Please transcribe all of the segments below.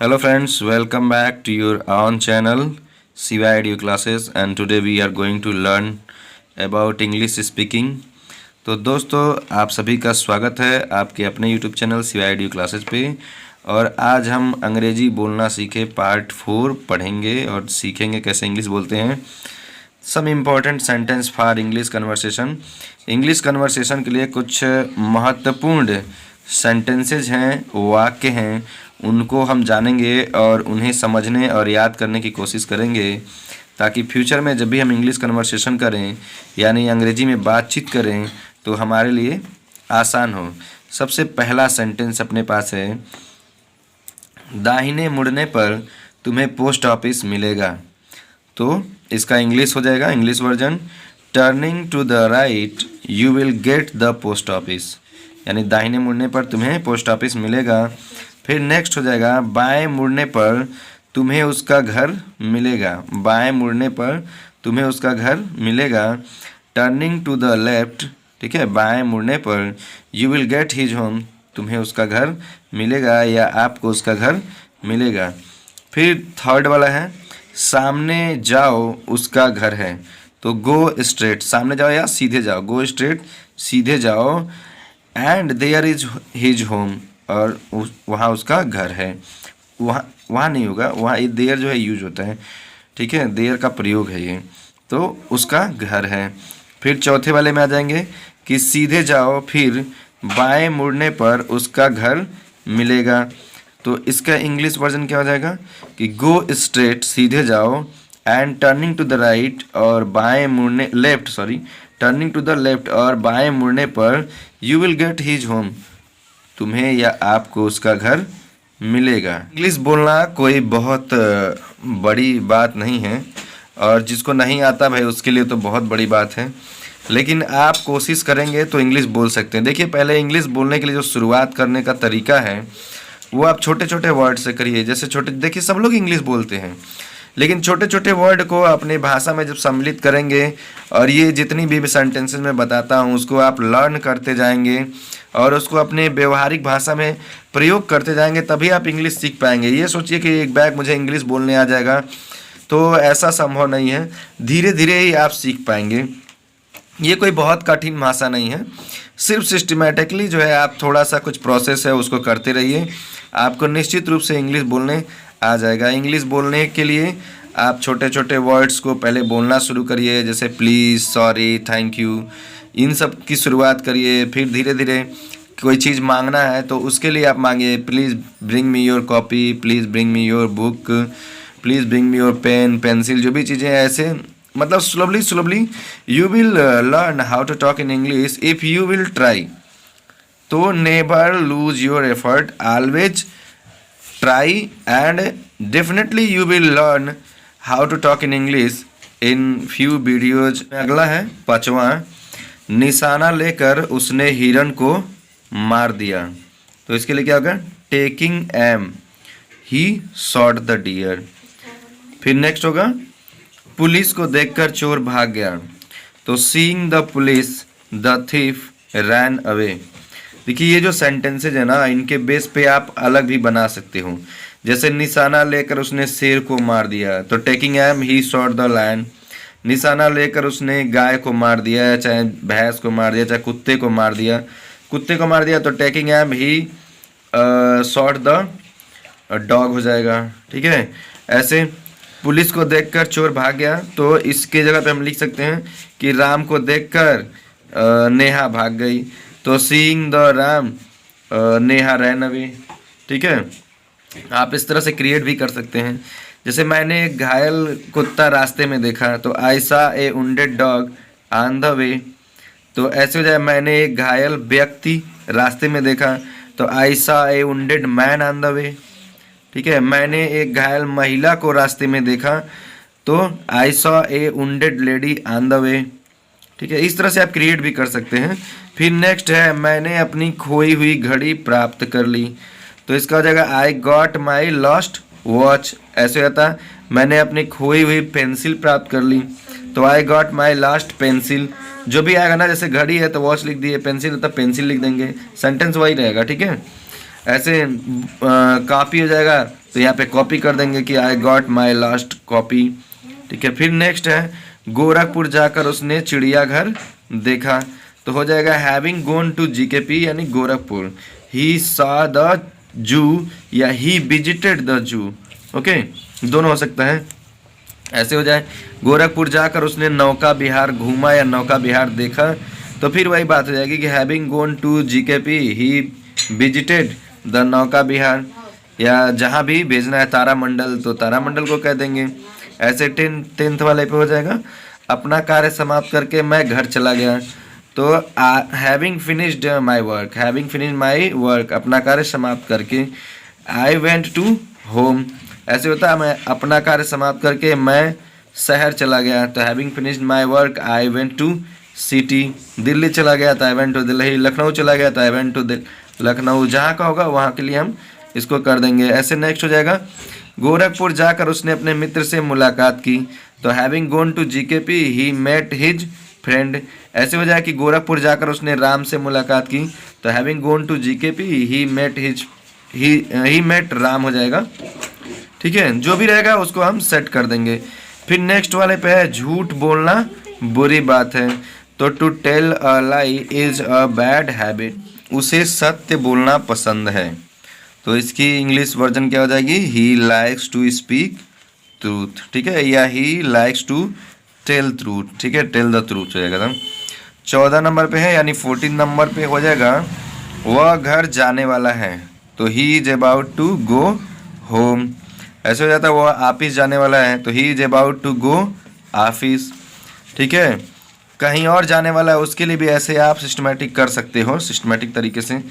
Hello friends, welcome back to your own channel CY Edu Classes and today we are going to learn about English speaking। तो दोस्तों आप सभी का स्वागत है आपके अपने YouTube channel CY Edu Classes पे। और आज हम अंग्रेजी बोलना सीखे पार्ट 4 पढ़ेंगे और सीखेंगे कैसे इंग्लिश बोलते हैं। Some important sentence for English conversation. English conversation के लिए कुछ महत्वपूर्ण सेंटेंसेज हैं, वाक्य हैं, उनको हम जानेंगे और उन्हें समझने और याद करने की कोशिश करेंगे ताकि फ्यूचर में जब भी हम इंग्लिश कन्वर्सेशन करें यानी अंग्रेजी में बातचीत करें तो हमारे लिए आसान हो। सबसे पहला सेंटेंस अपने पास है, दाहिने मुड़ने पर तुम्हें पोस्ट ऑफिस मिलेगा। तो इसका इंग्लिश हो जाएगा, English version, turning to the right you will get the post office, यानी दाहिने मुड़ने पर तुम्हें पोस्ट ऑफिस मिलेगा। फिर नेक्स्ट हो जाएगा, बाएं मुड़ने पर तुम्हें उसका घर मिलेगा। बाएं मुड़ने पर तुम्हें उसका घर मिलेगा। टर्निंग टू द लेफ्ट, ठीक है, बाएं मुड़ने पर you will get his home, तुम्हें उसका घर मिलेगा या आपको उसका घर मिलेगा। फिर थर्ड वाला है, सामने जाओ उसका घर है। तो गो स्ट्रेट, सामने जाओ या सीधे जाओ, गो स्ट्रेट, सीधे जाओ। And there is his home, और वहाँ उसका घर है। वहाँ नहीं होगा, वहाँ ये देयर जो है यूज होता है, ठीक है, देयर का प्रयोग है ये, तो उसका घर है। फिर चौथे वाले में आ जाएंगे कि सीधे जाओ, फिर बाएं मुड़ने पर उसका घर मिलेगा। तो इसका इंग्लिश वर्जन क्या हो जाएगा कि गो स्ट्रेट, सीधे जाओ, and turning to the right, और बाएं मुड़ने left, sorry, turning to the left और बाएं मुड़ने पर you will get his home, तुम्हें या आपको उसका घर मिलेगा। इंग्लिश बोलना कोई बहुत बड़ी बात नहीं है और जिसको नहीं आता भाई उसके लिए तो बहुत बड़ी बात है, लेकिन आप कोशिश करेंगे तो इंग्लिश बोल सकते हैं। देखिए, पहले इंग्लिश बोलने के लिए जो शुरुआत करने का तरीका है वो आप छोटे छोटे वर्ड से करिए। जैसे छोटे, देखिए सब लोग इंग्लिश बोलते हैं, लेकिन छोटे छोटे वर्ड को अपनी भाषा में जब सम्मिलित करेंगे और ये जितनी भी सेंटेंसेस में बताता हूँ उसको आप लर्न करते जाएंगे और उसको अपने व्यवहारिक भाषा में प्रयोग करते जाएंगे, तभी आप इंग्लिश सीख पाएंगे। ये सोचिए कि एक बैग मुझे इंग्लिश बोलने आ जाएगा, तो ऐसा संभव नहीं है। धीरे धीरे ही आप सीख पाएंगे। ये कोई बहुत कठिन भाषा नहीं है, सिर्फ सिस्टमेटिकली जो है आप थोड़ा सा कुछ प्रोसेस है उसको करते रहिए, आपको निश्चित रूप से इंग्लिश बोलने आ जाएगा। इंग्लिश बोलने के लिए आप छोटे छोटे वर्ड्स को पहले बोलना शुरू करिए, जैसे प्लीज़, सॉरी, थैंक यू, इन सब की शुरुआत करिए। फिर धीरे धीरे कोई चीज़ मांगना है तो उसके लिए आप मांगिए, please bring me your copy, please bring me your book, please bring me your pen, pencil, जो भी चीज़ें ऐसे, मतलब slowly you will learn how to talk in English if you will try. तो never lose your effort, always try and definitely you will learn how to talk in English in few videos. अगला है पांचवा, निशाना लेकर उसने हिरन को मार दिया। तो इसके लिए क्या होगा, taking aim he shot the deer. फिर नेक्स्ट होगा, पुलिस को देखकर चोर भाग गया। तो seeing the police the thief ran away. देखिए, ये जो सेंटेंसेज है ना, इनके बेस पे आप अलग भी बना सकते हो। जैसे निशाना लेकर उसने शेर को मार दिया, तो taking aim he shot the lion. निशाना लेकर उसने गाय को मार दिया, चाहे भैंस को मार दिया, चाहे कुत्ते को मार दिया, कुत्ते को मार दिया, तो taking aim he shot the dog हो जाएगा, ठीक है। ऐसे पुलिस को देखकर चोर भाग गया, तो इसके जगह पे हम लिख सकते हैं कि राम को देखकर नेहा भाग गई। तो seeing the Ram Neha ran away, ठीक है। आप इस तरह से क्रिएट भी कर सकते हैं। जैसे मैंने एक घायल कुत्ता रास्ते में देखा, तो I saw a wounded dog on the way. तो ऐसे हो जाए, मैंने एक घायल व्यक्ति रास्ते में देखा, तो I saw a wounded man on the way, ठीक है। मैंने एक घायल महिला को रास्ते में देखा, तो I saw a wounded lady on the way, ठीक है। इस तरह से आप क्रिएट भी कर सकते हैं। फिर नेक्स्ट है, मैंने अपनी खोई हुई घड़ी प्राप्त कर ली। तो इसका हो जाएगा, I got my lost watch. ऐसे होता है, मैंने अपनी खोई हुई पेंसिल प्राप्त कर ली, तो I got my last pencil. जो भी आएगा ना, जैसे घड़ी है तो वॉच लिख दिए, पेंसिल है तो पेंसिल लिख देंगे, सेंटेंस वही रहेगा, ठीक है। ऐसे कॉपी हो जाएगा तो यहाँ पे कॉपी कर देंगे कि I got my last copy. ठीक है, फिर नेक्स्ट है गोरखपुर जाकर उसने चिड़ियाघर देखा, तो हो जाएगा हैविंग गोन टू जीकेपी यानी Gorakhpur, he saw the zoo या ही विजिटेड द जू। ओके, दोनों हो सकता है। ऐसे हो जाए गोरखपुर जाकर उसने नौका विहार घूमा या नौका विहार देखा, तो फिर वही बात हो जाएगी कि having gone to GKP he visited the Nauka Vihar, या जहाँ भी भेजना है तारामंडल तो तारामंडल को कह देंगे। ऐसे टेंथ वाले पे हो जाएगा अपना कार्य समाप्त करके मैं घर चला गया, तो having finished my work, having finished my work अपना कार्य समाप्त करके, आई वेंट टू होम, ऐसे होता है मैं अपना कार्य समाप्त करके मैं शहर चला गया, तो having finished my work I went to city, Delhi चला गया तो I went to Delhi, Lucknow चला गया तो आई वेंट टू लखनऊ, जहाँ का होगा वहाँ के लिए हम इसको कर देंगे। ऐसे नेक्स्ट हो जाएगा गोरखपुर जाकर उसने अपने मित्र से मुलाकात की, तो having gone to GKP he met his friend, ऐसे हो जाए कि गोरखपुर जाकर उसने राम से मुलाकात की, तो having gone to GKP he met his he met Ram हो जाएगा। ठीक है, जो भी रहेगा उसको हम सेट कर देंगे। फिर नेक्स्ट वाले पे है झूठ बोलना बुरी बात है, तो to tell a lie is a bad habit, उसे सत्य बोलना पसंद है, तो इसकी इंग्लिश वर्जन क्या हो जाएगी, he likes to speak truth. ठीक है, या he likes to tell truth. ठीक है, टेल द ट्रूथ हो जाएगा। तो 14 नंबर पे है यानी 14 नंबर पे हो जाएगा वह घर जाने वाला है, तो he is about to go home, ऐसे हो जाता है वह ऑफिस जाने वाला है, तो he is about to go office. ठीक है, कहीं और जाने वाला है उसके लिए भी ऐसे आप सिस्टमेटिक कर सकते हो सिस्टमेटिक तरीके से।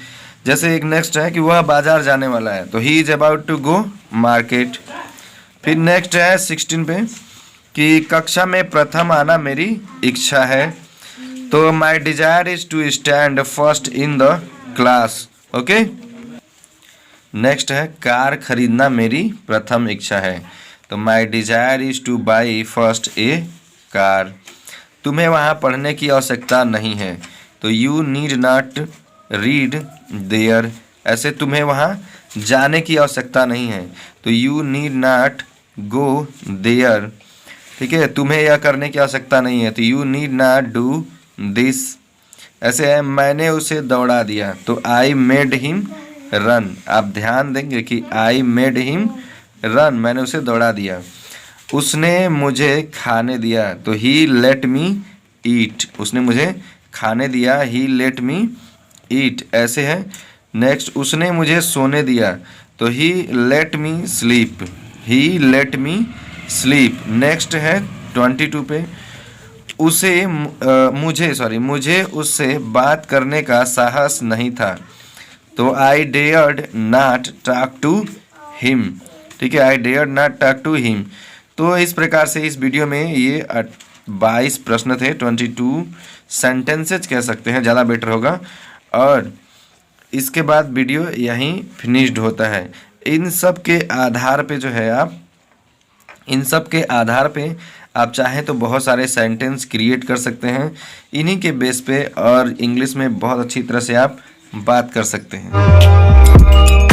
जैसे एक नेक्स्ट है कि वह बाजार जाने वाला है, तो he is about to go market. फिर नेक्स्ट है 16 पे कि कक्षा में प्रथम आना मेरी इच्छा है, तो my desire is to stand first in the class. Okay, next है कार खरीदना मेरी प्रथम इच्छा है, तो my desire is to buy first a car. तुम्हें वहाँ पढ़ने की आवश्यकता नहीं है, तो you need not read there, ऐसे तुम्हें वहाँ जाने की आवश्यकता नहीं है, तो you need not go there. ठीक है, तुम्हें यह करने की आवश्यकता नहीं है, तो you need not do this. ऐसे है मैंने उसे दौड़ा दिया, तो आई मेड हिम रन, आप ध्यान देंगे कि आई मेड हिम रन, मैंने उसे दौड़ा दिया। उसने मुझे खाने दिया, तो ही लेट मी ईट, उसने मुझे खाने दिया, ही लेट मी ईट। ऐसे है नेक्स्ट उसने मुझे सोने दिया, तो ही लेट मी स्लीप, ही लेट मी स्लीप। नेक्स्ट है 22 पे मुझे उससे बात करने का साहस नहीं था, तो I dared not talk to him. ठीक है, I dared not talk to him. तो इस प्रकार से इस वीडियो में ये 22 प्रश्न थे, 22 सेंटेंसेज कह सकते हैं, ज़्यादा बेटर होगा। और इसके बाद वीडियो यहीं फिनिश्ड होता है। इन सब के आधार पे जो है आप चाहें तो बहुत सारे सेंटेंस क्रिएट कर सकते हैं इन्हीं के बेस पे, और इंग्लिश में बहुत अच्छी तरह से आप बात कर सकते हैं।